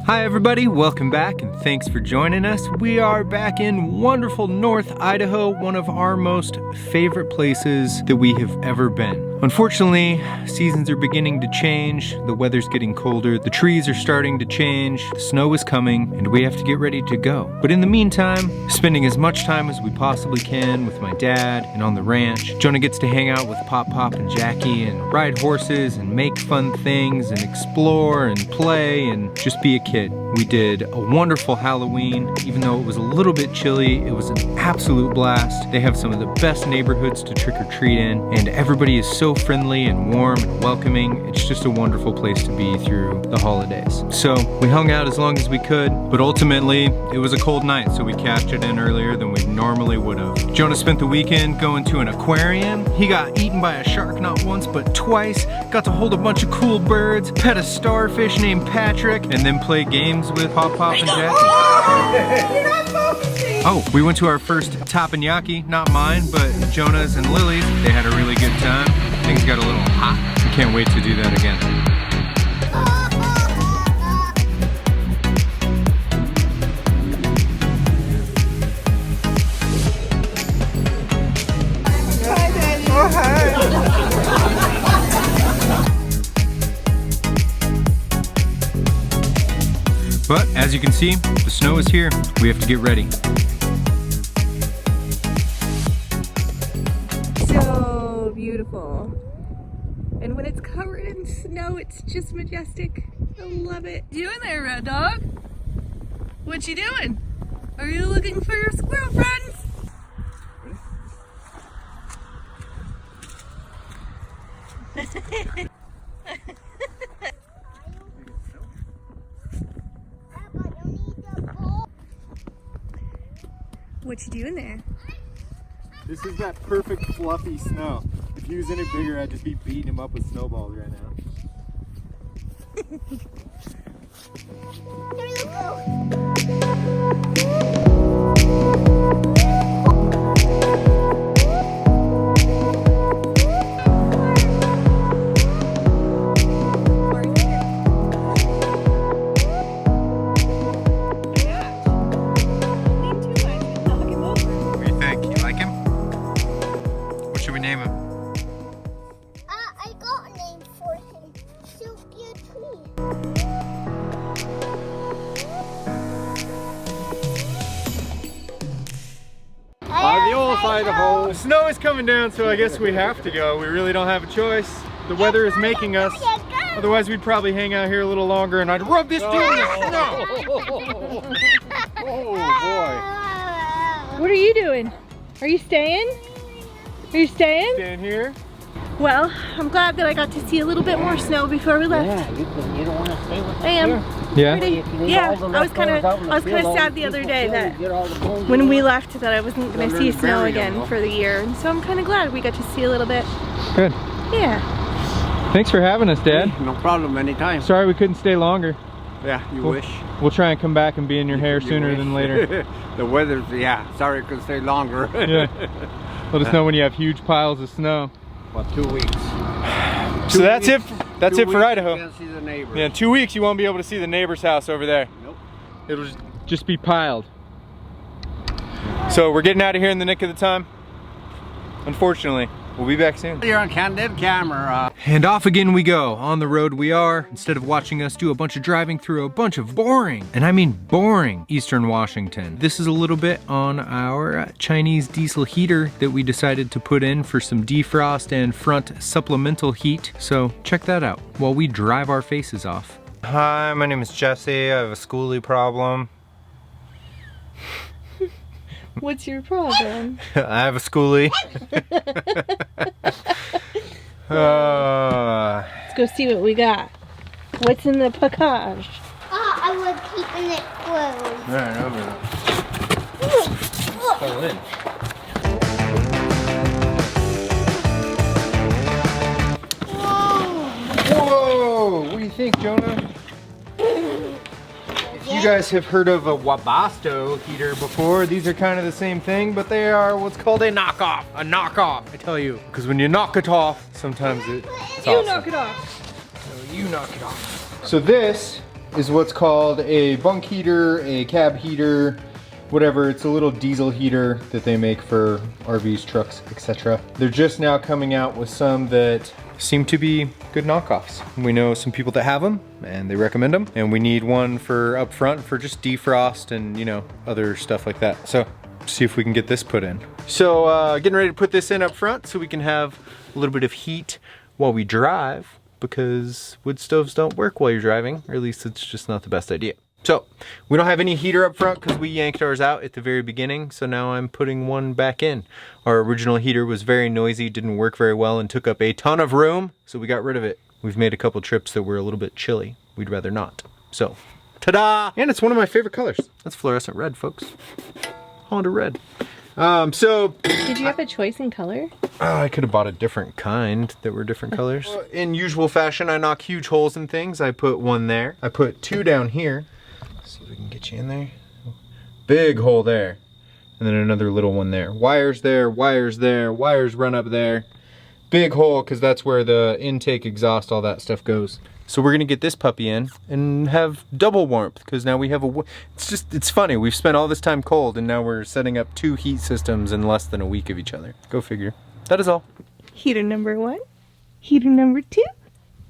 Hi everybody, welcome back and thanks for joining us. We are back in wonderful North Idaho, one of our most favorite places that we have ever been. Unfortunately, seasons are beginning to change, the weather's getting colder, the trees are starting to change, the snow is coming, and we have to get ready to go. But in the meantime, spending as much time as we possibly can with my dad and on the ranch. Jonah gets to hang out with Pop and Jackie and ride horses and make fun things and explore and play and just be a kid. We did a wonderful Halloween. Even though it was a little bit chilly, it was an absolute blast. They have some of the best neighborhoods to trick or treat in, and everybody is so friendly and warm and welcoming. It's just a wonderful place to be through the holidays. So we hung out as long as we could, but ultimately it was a cold night, so we cashed it in earlier than we normally would have. Jonah spent the weekend going to an aquarium. He got eaten by a shark not once but twice, got to hold a bunch of cool birds, pet a starfish named Patrick, and then play games with Pop and Jackie. Oh, we went to our first teppanyaki, not mine, but Jonah's and Lily's. They had a really good time. Things got a little hot. We can't wait to do that again. Hi, Daddy. Oh, hi. But as you can see, the snow is here. We have to get ready. So beautiful. And when it's covered in snow, it's just majestic. I love it. You doing there, Red Dog? What you doing? Are you looking for your squirrel friends? What you doing there? This is that perfect fluffy snow. If he was any bigger, I'd just be beating him up with snowballs right now. Here we go. Idaho. The snow is coming down, so I guess we have to go. We really don't have a choice. The weather is making us. Otherwise, we'd probably hang out here a little longer and I'd rub this dude in the snow. Oh boy. What are you doing? Are you staying? Are you staying? Staying here. Well, I'm glad that I got to see a little bit more snow before we left. Yeah, you don't want to stay with us I am. here? Yeah. Yeah, I was kind of sad the other day that when we left that I wasn't going to see snow again for the year, and so I'm kind of glad we got to see a little bit. Good. Yeah. Thanks for having us, Dad. No problem, anytime. Sorry we couldn't stay longer. Yeah, you wish. We'll try and come back and be in your hair sooner than later. The weather's, yeah, sorry it could stay longer. Yeah. Let us know when you have huge piles of snow. About 2 weeks. So that's it. That's it for Idaho. You can't see the neighbors. Yeah, in 2 weeks you won't be able to see the neighbor's house over there. Nope. It'll just be piled. So we're getting out of here in the nick of the time. Unfortunately, we'll be back soon. You're on candid camera. And off again we go. On the road we are. Instead of watching us do a bunch of driving through a bunch of boring, and I mean boring, Eastern Washington. This is a little bit on our Chinese diesel heater that we decided to put in for some defrost and front supplemental heat. So check that out while we drive our faces off. Hi, my name is Jesse. I have a schoolie problem. What's your problem? I have a schoolie. Let's go see what we got. What's in the package? I was keeping it closed. Alright, over there. Pull in. Whoa! What do you think, Jonah? If you guys have heard of a Wabasto heater before. These are kind of the same thing, but they are what's called a knockoff. A knockoff, I tell you. Because when you knock it off, sometimes it's awesome. Knock it off. No, you knock it off. So this is what's called a bunk heater, a cab heater, whatever. It's a little diesel heater that they make for RVs, trucks, etc. They're just now coming out with some that seem to be good knockoffs. We know some people that have them and they recommend them, and we need one for up front for just defrost and, you know, other stuff like that. So see if we can get this put in. So getting ready to put this in up front so we can have a little bit of heat while we drive, because wood stoves don't work while you're driving, or at least it's just not the best idea. So we don't have any heater up front because we yanked ours out at the very beginning, so now I'm putting one back in. Our original heater was very noisy, didn't work very well, and took up a ton of room, so we got rid of it. We've made a couple trips that were a little bit chilly. We'd rather not. So, ta-da! And it's one of my favorite colors. That's fluorescent red, folks. Honda red. Did you have a choice in color? I could have bought a different kind that were different colors. In usual fashion, I knock huge holes in things. I put one there. I put two down here. See if we can get you in there. Big hole there. And then another little one there. Wires there, wires there, wires run up there. Big hole, because that's where the intake, exhaust, all that stuff goes. So we're gonna get this puppy in and have double warmth, because now we have it's funny. We've spent all this time cold and now we're setting up 2 heat systems in less than a week of each other. Go figure. That is all. Heater number 1. Heater number 2.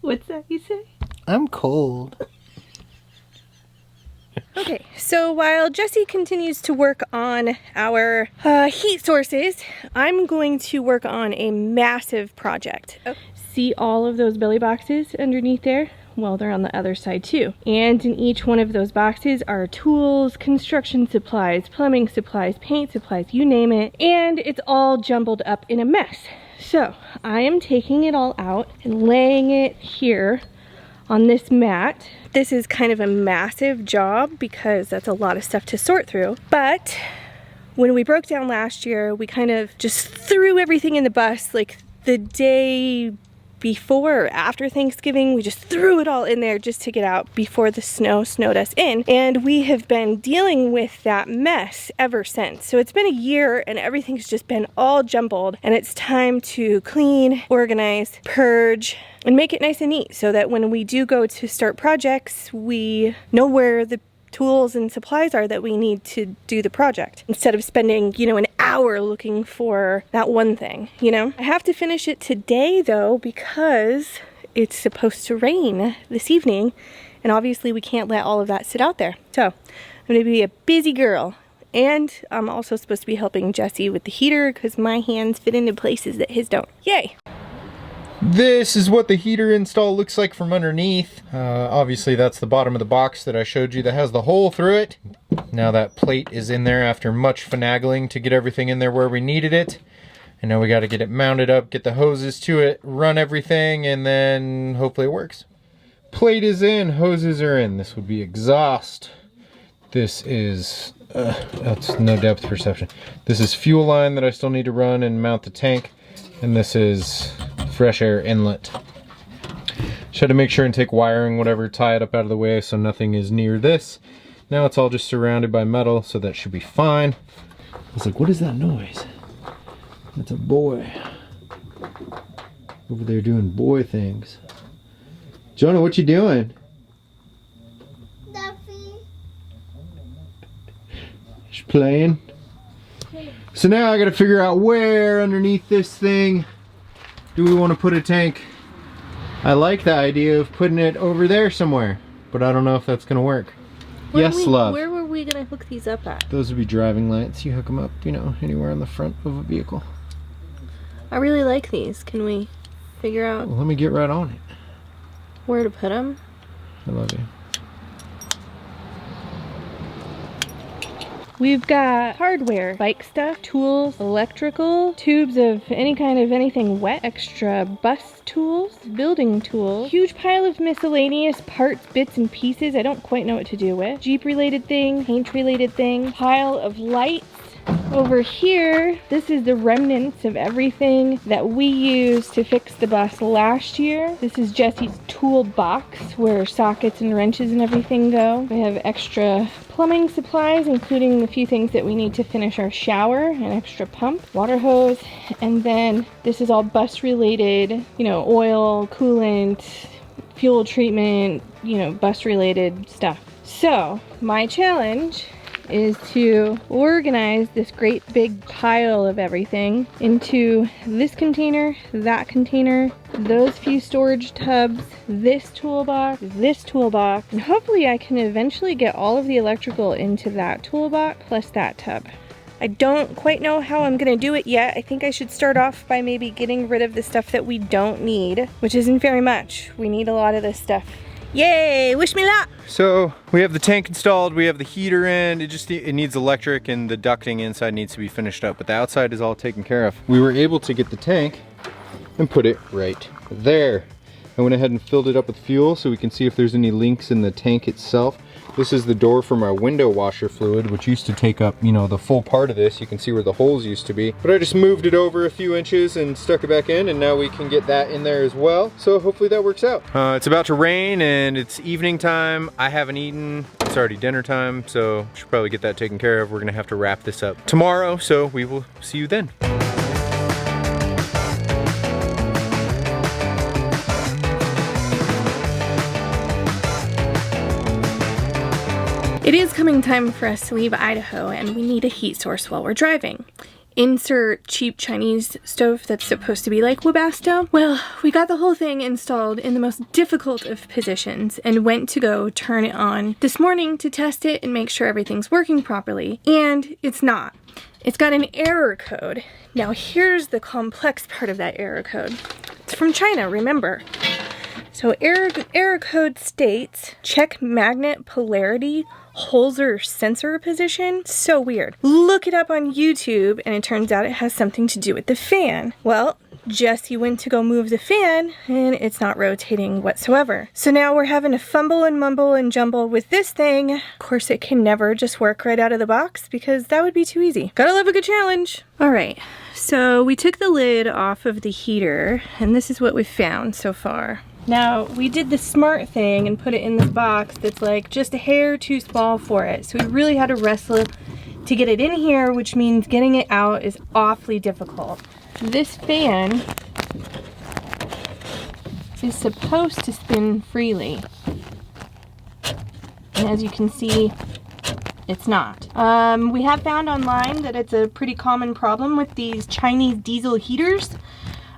What's that you say? I'm cold. Okay, so while Jesse continues to work on our heat sources, I'm going to work on a massive project. Oh. See all of those belly boxes underneath there? Well, they're on the other side too. And in each one of those boxes are tools, construction supplies, plumbing supplies, paint supplies, you name it. And it's all jumbled up in a mess. So I am taking it all out and laying it here on this mat. This is kind of a massive job because that's a lot of stuff to sort through. But when we broke down last year, we kind of just threw everything in the bus like the day before or after Thanksgiving. We just threw it all in there just to get out before the snow snowed us in. And we have been dealing with that mess ever since. So it's been a year and everything's just been all jumbled, and it's time to clean, organize, purge, and make it nice and neat so that when we do go to start projects, we know where the tools and supplies are that we need to do the project, instead of spending, you know, an hour looking for that one thing, you know? I have to finish it today though, because it's supposed to rain this evening, and obviously we can't let all of that sit out there. So I'm gonna be a busy girl. And I'm also supposed to be helping Jesse with the heater because my hands fit into places that his don't. Yay! This is what the heater install looks like from underneath. Obviously that's the bottom of the box that I showed you that has the hole through it. Now that plate is in there after much finagling to get everything in there where we needed it. And now we got to get it mounted up, get the hoses to it, run everything, and then hopefully it works. Plate is in, hoses are in. This would be exhaust. This is, that's no depth perception. This is fuel line that I still need to run and mount the tank. And this is fresh air inlet. Just had to make sure and take wiring, whatever, tie it up out of the way so nothing is near this. Now it's all just surrounded by metal, so that should be fine. I was like, what is that noise? That's a boy. Over there doing boy things. Jonah, what you doing? Nothing. Just playing. So now I gotta figure out where underneath this thing do we want to put a tank. I like the idea of putting it over there somewhere, but I don't know if that's gonna work. Love. Where were we gonna hook these up at? Those would be driving lights. You hook them up, you know, anywhere on the front of a vehicle. I really like these. Can we figure out Well, let me get right on it. where to put them? I love you. We've got hardware, bike stuff, tools, electrical, tubes of any kind of anything wet, extra bus tools, building tools, huge pile of miscellaneous parts, bits and pieces I don't quite know what to do with, Jeep related things, paint related things, pile of lights, Over here, this is the remnants of everything that we used to fix the bus last year. This is Jesse's toolbox where sockets and wrenches and everything go. We have extra plumbing supplies, including the few things that we need to finish our shower, an extra pump, water hose, and then this is all bus related, you know, oil, coolant, fuel treatment, you know, bus related stuff. So my challenge is to organize this great big pile of everything into this container, that container, those few storage tubs, this toolbox, and hopefully I can eventually get all of the electrical into that toolbox plus that tub. I don't quite know how I'm gonna do it yet. I think I should start off by maybe getting rid of the stuff that we don't need, which isn't very much. We need a lot of this stuff. Yay, wish me luck. So we have the tank installed, we have the heater in, it needs electric and the ducting inside needs to be finished up, but the outside is all taken care of. We were able to get the tank and put it right there. I went ahead and filled it up with fuel so we can see if there's any leaks in the tank itself. This is the door for my window washer fluid, which used to take up, you know, the full part of this. You can see where the holes used to be. But I just moved it over a few inches and stuck it back in, and now we can get that in there as well. So hopefully that works out. It's about to rain and it's evening time. I haven't eaten. It's already dinner time, so we should probably get that taken care of. We're gonna have to wrap this up tomorrow, so we will see you then. It is coming time for us to leave Idaho, and we need a heat source while we're driving. Insert cheap Chinese stove that's supposed to be like Webasto. Well, we got the whole thing installed in the most difficult of positions and went to go turn it on this morning to test it and make sure everything's working properly, and it's not. It's got an error code. Now here's the complex part of that error code. It's from China, remember. So error code states, check magnet polarity, Holzer sensor position. So weird. Look it up on YouTube and it turns out it has something to do with the fan. Well, Jesse went to go move the fan and it's not rotating whatsoever. So now we're having to fumble and mumble and jumble with this thing. Of course, it can never just work right out of the box because that would be too easy. Gotta love a good challenge. All right, so we took the lid off of the heater and this is what we've found so far. Now, we did the smart thing and put it in this box that's like just a hair too small for it. So we really had to wrestle to get it in here, which means getting it out is awfully difficult. This fan is supposed to spin freely. And as you can see, it's not. We have found online that it's a pretty common problem with these Chinese diesel heaters.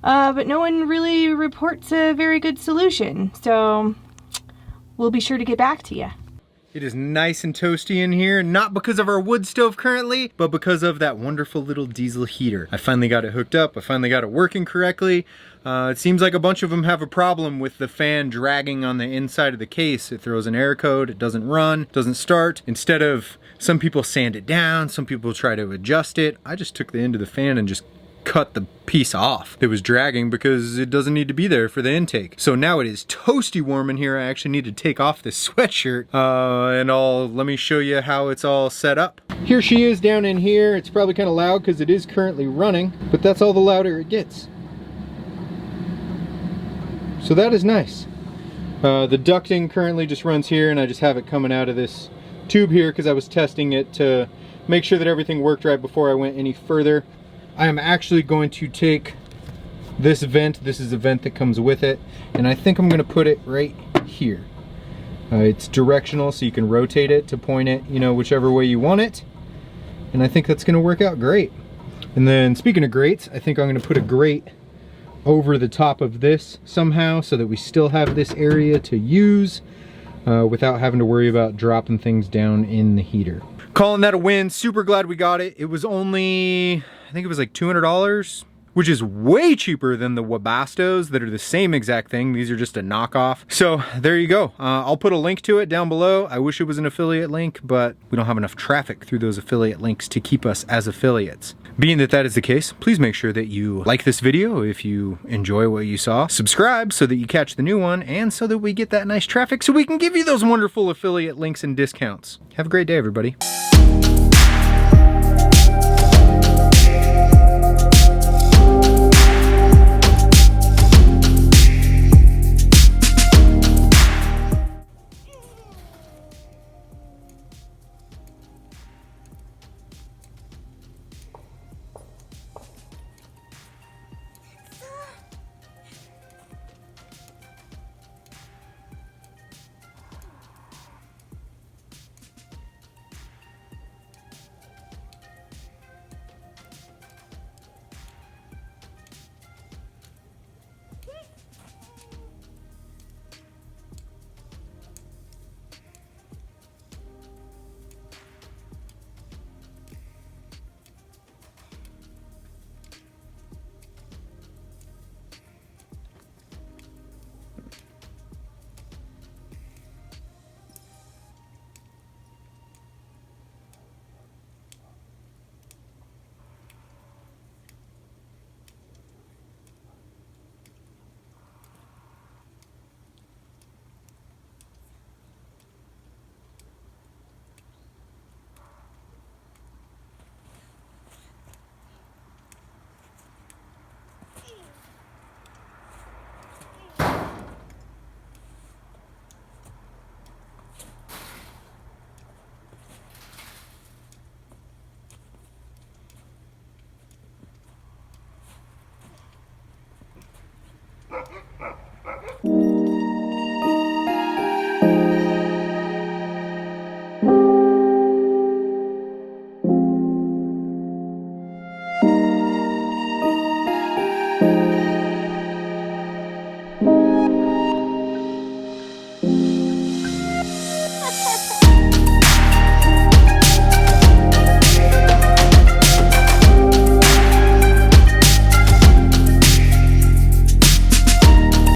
But no one really reports a very good solution, so we'll be sure to get back to you. It is nice and toasty in here, not because of our wood stove currently, but because of that wonderful little diesel heater. I finally got it hooked up, I finally got it working correctly. It seems like a bunch of them have a problem with the fan dragging on the inside of the case. It throws an error code, it doesn't run, doesn't start. Instead of, some people sand it down, some people try to adjust it. I just took the end of the fan and just cut the piece off that was dragging because it doesn't need to be there for the intake. So now it is toasty warm in here. I actually need to take off this sweatshirt and let me show you how it's all set up. Here she is down in here. It's probably kind of loud because it is currently running, but that's all the louder it gets. So that is nice. The ducting currently just runs here and I just have it coming out of this tube here because I was testing it to make sure that everything worked right before I went any further. I am actually going to take this vent, this is a vent that comes with it, and I think I'm going to put it right here. It's directional so you can rotate it to point it, you know, whichever way you want it. And I think that's going to work out great. And then speaking of grates, I think I'm going to put a grate over the top of this somehow so that we still have this area to use without having to worry about dropping things down in the heater. Calling that a win, super glad we got it. It was only, I think it was like $200, which is way cheaper than the Webastos that are the same exact thing. These are just a knockoff. So there you go. I'll put a link to it down below. I wish it was an affiliate link, but we don't have enough traffic through those affiliate links to keep us as affiliates. Being that that is the case, please make sure that you like this video if you enjoy what you saw. Subscribe so that you catch the new one and so that we get that nice traffic so we can give you those wonderful affiliate links and discounts. Have a great day, everybody.